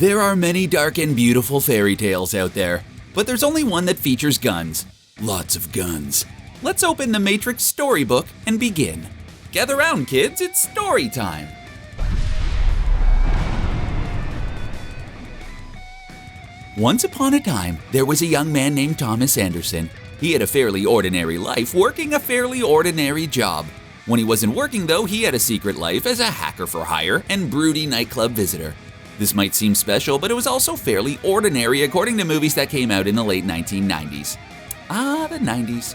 There are many dark and beautiful fairy tales out there, but there's only one that features guns. Lots of guns. Let's open the Matrix storybook and begin. Gather round, kids, it's story time. Once upon a time, there was a young man named Thomas Anderson. He had a fairly ordinary life, working a fairly ordinary job. When he wasn't working, though, he had a secret life as a hacker for hire and broody nightclub visitor. This might seem special, but it was also fairly ordinary according to movies that came out in the late 1990s. The 90s.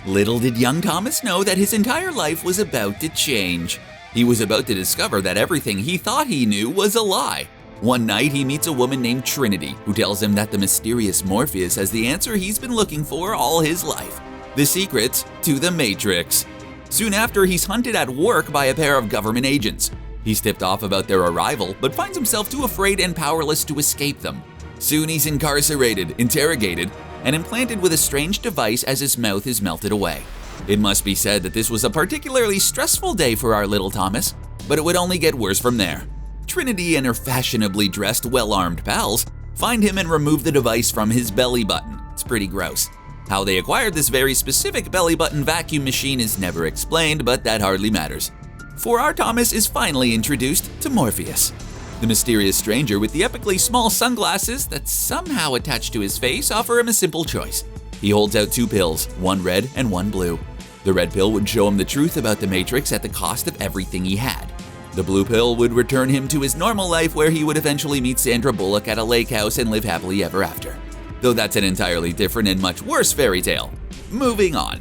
Little did young Thomas know that his entire life was about to change. He was about to discover that everything he thought he knew was a lie. One night, he meets a woman named Trinity, who tells him that the mysterious Morpheus has the answer he's been looking for all his life. The secrets to the Matrix. Soon after, he's hunted at work by a pair of government agents. He's tipped off about their arrival, but finds himself too afraid and powerless to escape them. Soon he's incarcerated, interrogated, and implanted with a strange device as his mouth is melted away. It must be said that this was a particularly stressful day for our little Thomas, but it would only get worse from there. Trinity and her fashionably dressed, well-armed pals find him and remove the device from his belly button. It's pretty gross. How they acquired this very specific belly button vacuum machine is never explained, but that hardly matters. For our Thomas is finally introduced to Morpheus, the mysterious stranger with the epically small sunglasses that somehow attached to his face offer him a simple choice. He holds out two pills, one red and one blue. The red pill would show him the truth about the Matrix at the cost of everything he had. The blue pill would return him to his normal life where he would eventually meet Sandra Bullock at a lake house and live happily ever after. Though that's an entirely different and much worse fairy tale. Moving on.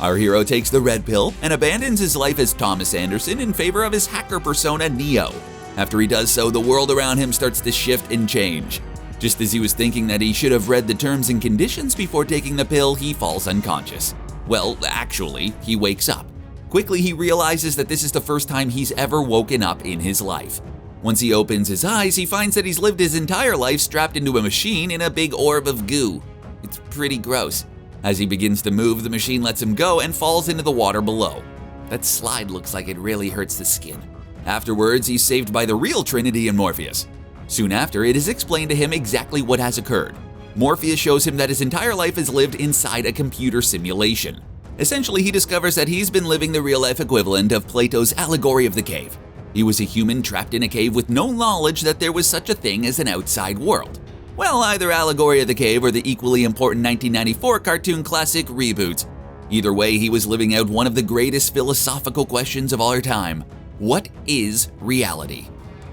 Our hero takes the red pill and abandons his life as Thomas Anderson in favor of his hacker persona Neo. After he does so, the world around him starts to shift and change. Just as he was thinking that he should have read the terms and conditions before taking the pill, he falls unconscious. Well, actually, he wakes up. Quickly, he realizes that this is the first time he's ever woken up in his life. Once he opens his eyes, he finds that he's lived his entire life strapped into a machine in a big orb of goo. It's pretty gross. As he begins to move, the machine lets him go and falls into the water below. That slide looks like it really hurts the skin. Afterwards, he's saved by the real Trinity and Morpheus. Soon after, it is explained to him exactly what has occurred. Morpheus shows him that his entire life is lived inside a computer simulation. Essentially, he discovers that he's been living the real-life equivalent of Plato's allegory of the cave. He was a human trapped in a cave with no knowledge that there was such a thing as an outside world. Well, either Allegory of the Cave or the equally important 1994 cartoon classic Reboot. Either way, he was living out one of the greatest philosophical questions of our time. What is reality?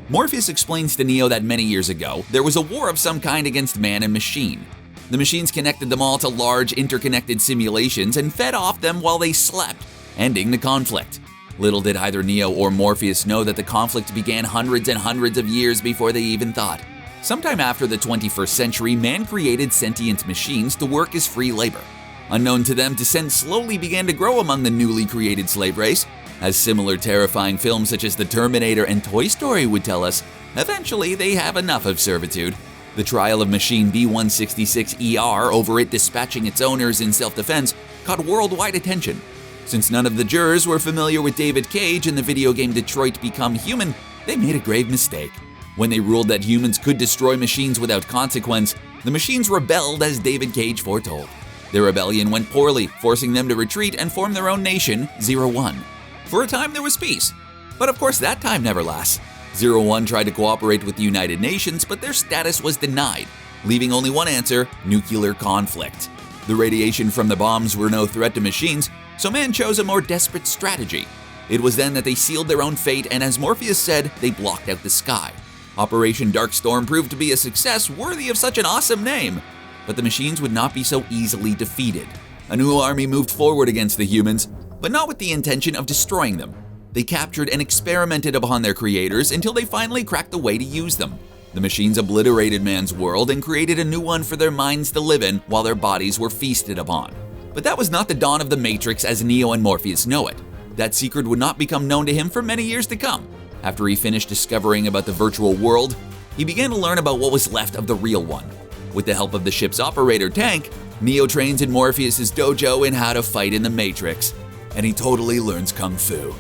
Morpheus explains to Neo that many years ago, there was a war of some kind against man and machine. The machines connected them all to large interconnected simulations and fed off them while they slept, ending the conflict. Little did either Neo or Morpheus know that the conflict began hundreds and hundreds of years before they even thought. Sometime after the 21st century, man created sentient machines to work as free labor. Unknown to them, dissent slowly began to grow among the newly created slave race. As similar terrifying films such as The Terminator and Toy Story would tell us, eventually they have enough of servitude. The trial of machine B-166ER over it dispatching its owners in self-defense caught worldwide attention. Since none of the jurors were familiar with David Cage in the video game Detroit Become Human, they made a grave mistake. When they ruled that humans could destroy machines without consequence, the machines rebelled as David Cage foretold. Their rebellion went poorly, forcing them to retreat and form their own nation, 01. For a time there was peace, but of course that time never lasts. 01 tried to cooperate with the United Nations, but their status was denied, leaving only one answer: nuclear conflict. The radiation from the bombs were no threat to machines, so man chose a more desperate strategy. It was then that they sealed their own fate, and as Morpheus said, they blocked out the sky. Operation Dark Storm proved to be a success worthy of such an awesome name, but the machines would not be so easily defeated. A new army moved forward against the humans, but not with the intention of destroying them. They captured and experimented upon their creators until they finally cracked the way to use them. The machines obliterated man's world and created a new one for their minds to live in while their bodies were feasted upon. But that was not the dawn of the Matrix as Neo and Morpheus know it. That secret would not become known to him for many years to come. After he finished discovering about the virtual world, he began to learn about what was left of the real one. With the help of the ship's operator Tank, Neo trains in Morpheus' dojo in how to fight in the Matrix, and he totally learns Kung Fu.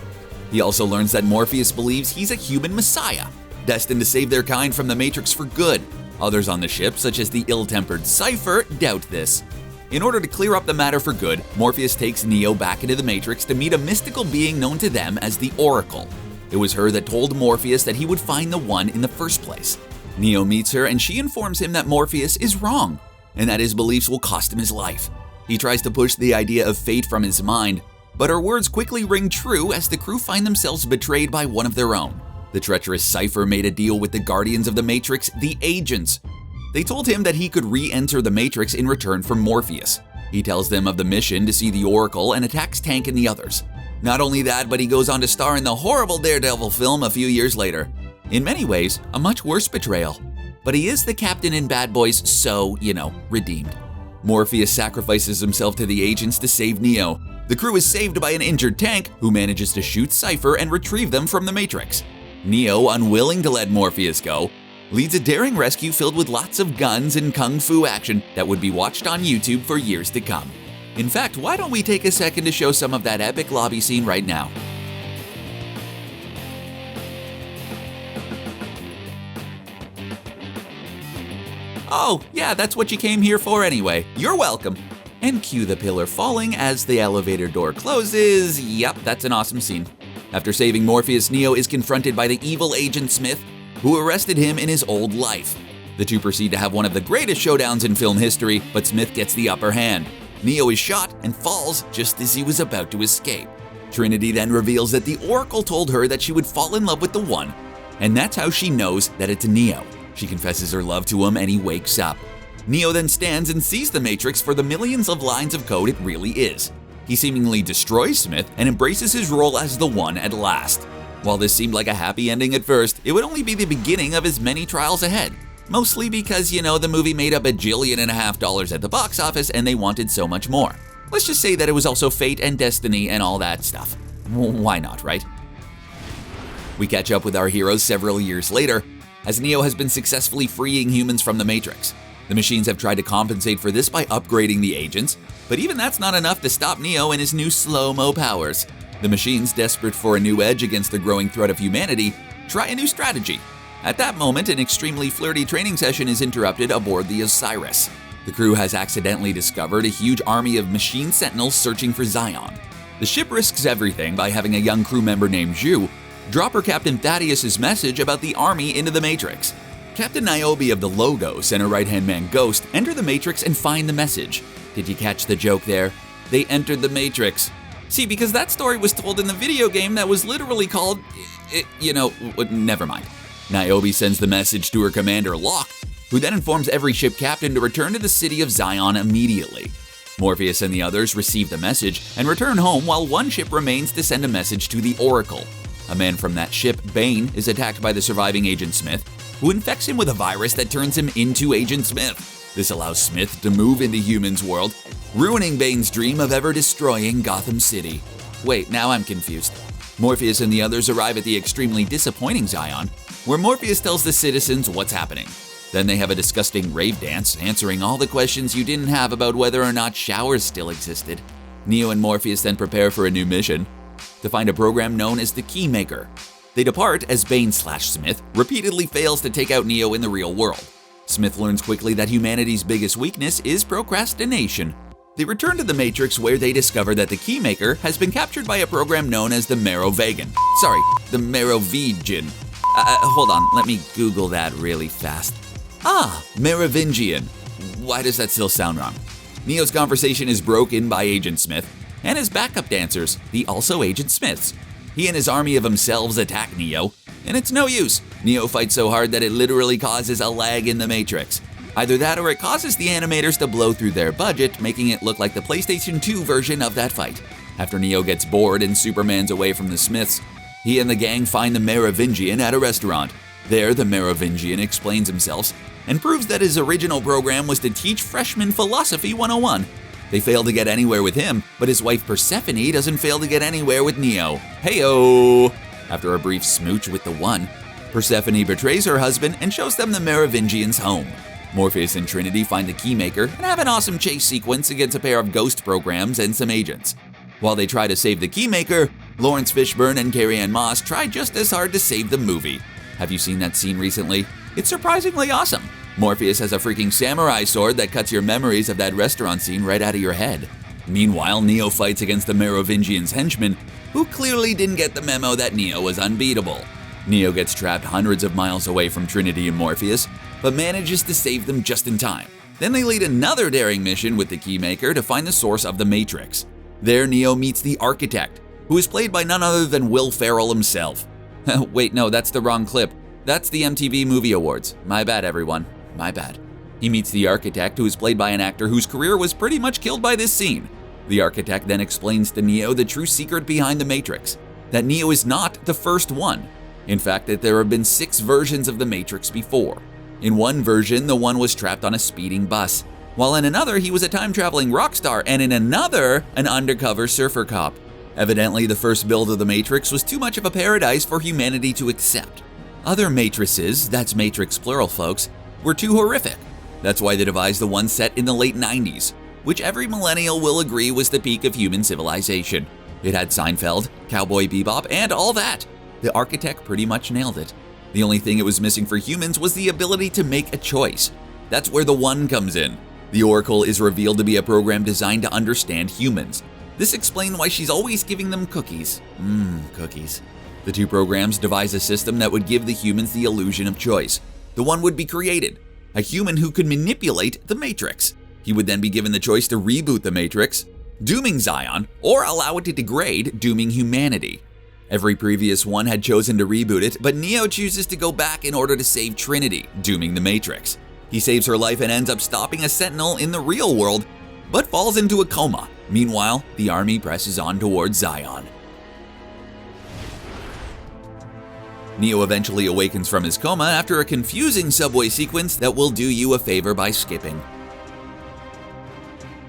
He also learns that Morpheus believes he's a human messiah, destined to save their kind from the Matrix for good. Others on the ship, such as the ill-tempered Cypher, doubt this. In order to clear up the matter for good, Morpheus takes Neo back into the Matrix to meet a mystical being known to them as the Oracle. It was her that told Morpheus that he would find the One in the first place. Neo meets her and she informs him that Morpheus is wrong, and that his beliefs will cost him his life. He tries to push the idea of fate from his mind, but her words quickly ring true as the crew find themselves betrayed by one of their own. The treacherous Cypher made a deal with the Guardians of the Matrix, the Agents. They told him that he could re-enter the Matrix in return for Morpheus. He tells them of the mission to see the Oracle and attacks Tank and the others. Not only that, but he goes on to star in the horrible Daredevil film a few years later. In many ways, a much worse betrayal. But he is the captain in Bad Boys, so, redeemed. Morpheus sacrifices himself to the Agents to save Neo. The crew is saved by an injured Tank, who manages to shoot Cypher and retrieve them from the Matrix. Neo, unwilling to let Morpheus go, leads a daring rescue filled with lots of guns and kung fu action that would be watched on YouTube for years to come. In fact, why don't we take a second to show some of that epic lobby scene right now? Oh, yeah, that's what you came here for anyway. You're welcome. And cue the pillar falling as the elevator door closes. Yep, that's an awesome scene. After saving Morpheus, Neo is confronted by the evil Agent Smith, who arrested him in his old life. The two proceed to have one of the greatest showdowns in film history, but Smith gets the upper hand. Neo is shot and falls just as he was about to escape. Trinity then reveals that the Oracle told her that she would fall in love with the One, and that's how she knows that it's Neo. She confesses her love to him and he wakes up. Neo then stands and sees the Matrix for the millions of lines of code it really is. He seemingly destroys Smith and embraces his role as the One at last. While this seemed like a happy ending at first, it would only be the beginning of his many trials ahead. Mostly because, the movie made up $1.5 billion at the box office and they wanted so much more. Let's just say that it was also fate and destiny and all that stuff. Why not, right? We catch up with our heroes several years later, as Neo has been successfully freeing humans from the Matrix. The machines have tried to compensate for this by upgrading the agents, but even that's not enough to stop Neo and his new slow-mo powers. The machines, desperate for a new edge against the growing threat of humanity, try a new strategy. At that moment, an extremely flirty training session is interrupted aboard the Osiris. The crew has accidentally discovered a huge army of machine sentinels searching for Zion. The ship risks everything by having a young crew member named Zhu drop her Captain Thaddeus' message about the army into the Matrix. Captain Niobe of the Logos and her right-hand man Ghost enter the Matrix and find the message. Did you catch the joke there? They entered the Matrix. See, because that story was told in the video game that was literally called, never mind. Niobe sends the message to her commander Locke, who then informs every ship captain to return to the city of Zion immediately. Morpheus and the others receive the message and return home while one ship remains to send a message to the Oracle. A man from that ship, Bane, is attacked by the surviving Agent Smith, who infects him with a virus that turns him into Agent Smith. This allows Smith to move into humans' world, ruining Bane's dream of ever destroying Gotham City. Wait, now I'm confused. Morpheus and the others arrive at the extremely disappointing Zion, where Morpheus tells the citizens what's happening. Then they have a disgusting rave dance, answering all the questions you didn't have about whether or not showers still existed. Neo and Morpheus then prepare for a new mission, to find a program known as the Keymaker. They depart as Bane/Smith repeatedly fails to take out Neo in the real world. Smith learns quickly that humanity's biggest weakness is procrastination. They return to the Matrix where they discover that the Keymaker has been captured by a program known as the Merovingian. The Merovingian. Hold on, let me Google that really fast. Merovingian. Why does that still sound wrong? Neo's conversation is broken by Agent Smith and his backup dancers, the also Agent Smiths. He and his army of themselves attack Neo, and it's no use. Neo fights so hard that it literally causes a lag in the Matrix. Either that or it causes the animators to blow through their budget, making it look like the PlayStation 2 version of that fight. After Neo gets bored and Superman's away from the Smiths, he and the gang find the Merovingian at a restaurant. There, the Merovingian explains himself and proves that his original program was to teach freshmen Philosophy 101. They fail to get anywhere with him, but his wife Persephone doesn't fail to get anywhere with Neo. Heyo! After a brief smooch with the One, Persephone betrays her husband and shows them the Merovingian's home. Morpheus and Trinity find the Keymaker and have an awesome chase sequence against a pair of ghost programs and some agents. While they try to save the Keymaker, Lawrence Fishburne and Carrie-Anne Moss try just as hard to save the movie. Have you seen that scene recently? It's surprisingly awesome. Morpheus has a freaking samurai sword that cuts your memories of that restaurant scene right out of your head. Meanwhile, Neo fights against the Merovingian's henchmen, who clearly didn't get the memo that Neo was unbeatable. Neo gets trapped hundreds of miles away from Trinity and Morpheus, but manages to save them just in time. Then they lead another daring mission with the Keymaker to find the source of the Matrix. There, Neo meets the Architect, who is played by none other than Will Ferrell himself. Wait, no, that's the wrong clip. That's the MTV Movie Awards. My bad, everyone. My bad. He meets the Architect, who is played by an actor whose career was pretty much killed by this scene. The Architect then explains to Neo the true secret behind the Matrix, that Neo is not the first one. In fact, that there have been 6 versions of the Matrix before. In one version, the one was trapped on a speeding bus, while in another, he was a time-traveling rock star, and in another, an undercover surfer cop. Evidently, the first build of the Matrix was too much of a paradise for humanity to accept. Other matrices, that's Matrix plural folks, were too horrific. That's why they devised the one set in the late 90s, which every millennial will agree was the peak of human civilization. It had Seinfeld, Cowboy Bebop, and all that. The Architect pretty much nailed it. The only thing it was missing for humans was the ability to make a choice. That's where the One comes in. The Oracle is revealed to be a program designed to understand humans. This explains why she's always giving them cookies. Cookies. The two programs devise a system that would give the humans the illusion of choice. The One would be created, a human who could manipulate the Matrix. He would then be given the choice to reboot the Matrix, dooming Zion, or allow it to degrade, dooming humanity. Every previous one had chosen to reboot it, but Neo chooses to go back in order to save Trinity, dooming the Matrix. He saves her life and ends up stopping a sentinel in the real world, but falls into a coma. Meanwhile, the army presses on towards Zion. Neo eventually awakens from his coma after a confusing subway sequence that will do you a favor by skipping.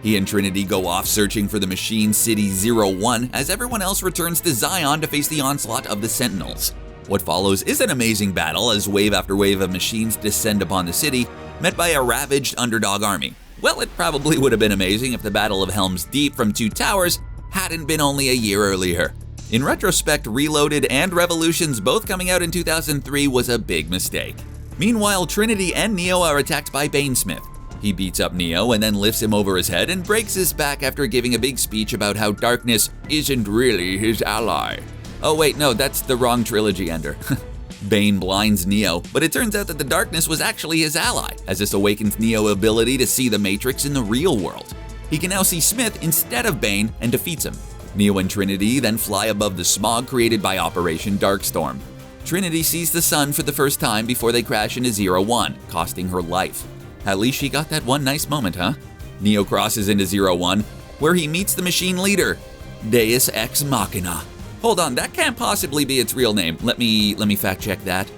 He and Trinity go off searching for the Machine City 01 as everyone else returns to Zion to face the onslaught of the Sentinels. What follows is an amazing battle as wave after wave of machines descend upon the city, met by a ravaged underdog army. Well, it probably would have been amazing if the Battle of Helm's Deep from Two Towers hadn't been only a year earlier. In retrospect, Reloaded and Revolutions, both coming out in 2003, was a big mistake. Meanwhile, Trinity and Neo are attacked by Bainesmith. He beats up Neo and then lifts him over his head and breaks his back after giving a big speech about how darkness isn't really his ally. Oh wait, no, that's the wrong trilogy ender. Bane blinds Neo, but it turns out that the darkness was actually his ally, as this awakens Neo's ability to see the Matrix in the real world. He can now see Smith instead of Bane and defeats him. Neo and Trinity then fly above the smog created by Operation Darkstorm. Trinity sees the sun for the first time before they crash into 01, costing her life. At least she got that one nice moment, huh? Neo crosses into 01, where he meets the machine leader, Deus Ex Machina. Hold on, that can't possibly be its real name. Let me fact check that.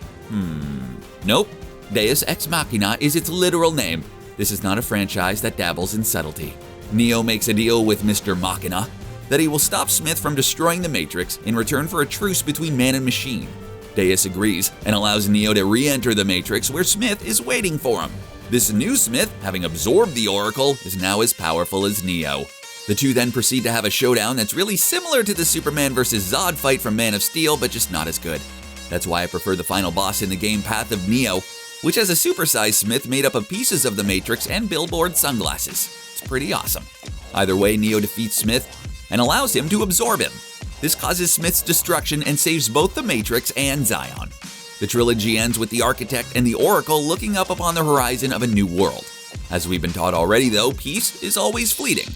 Nope. Deus Ex Machina is its literal name. This is not a franchise that dabbles in subtlety. Neo makes a deal with Mr. Machina that he will stop Smith from destroying the Matrix in return for a truce between man and machine. Deus agrees and allows Neo to re-enter the Matrix where Smith is waiting for him. This new Smith, having absorbed the Oracle, is now as powerful as Neo. The two then proceed to have a showdown that's really similar to the Superman vs. Zod fight from Man of Steel, but just not as good. That's why I prefer the final boss in the game, Path of Neo, which has a supersized Smith made up of pieces of the Matrix and billboard sunglasses. It's pretty awesome. Either way, Neo defeats Smith and allows him to absorb him. This causes Smith's destruction and saves both the Matrix and Zion. The trilogy ends with the Architect and the Oracle looking up upon the horizon of a new world. As we've been taught already though, peace is always fleeting.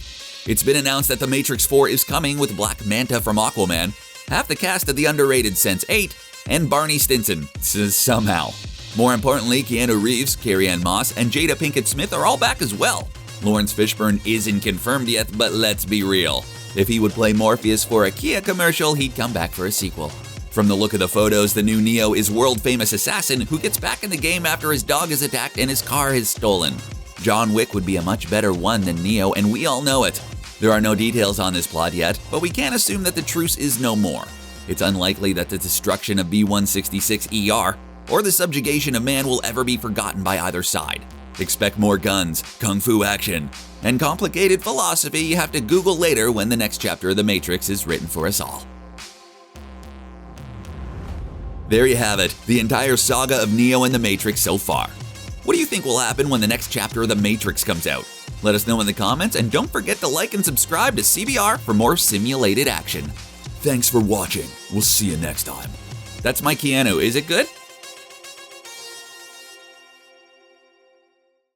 It's been announced that The Matrix 4 is coming with Black Manta from Aquaman, half the cast of the underrated Sense8, and Barney Stinson, somehow. More importantly, Keanu Reeves, Carrie-Anne Moss, and Jada Pinkett Smith are all back as well. Lawrence Fishburne isn't confirmed yet, but let's be real. If he would play Morpheus for a Kia commercial, he'd come back for a sequel. From the look of the photos, the new Neo is world-famous assassin who gets back in the game after his dog is attacked and his car is stolen. John Wick would be a much better one than Neo, and we all know it. There are no details on this plot yet, but we can assume that the truce is no more. It's unlikely that the destruction of B-166ER or the subjugation of man will ever be forgotten by either side. Expect more guns, kung fu action, and complicated philosophy you have to Google later when the next chapter of The Matrix is written for us all. There you have it, the entire saga of Neo and the Matrix so far. What do you think will happen when the next chapter of the Matrix comes out? Let us know in the comments, and don't forget to like and subscribe to CBR for more simulated action. Thanks for watching. We'll see you next time. That's my Keanu. Is it good?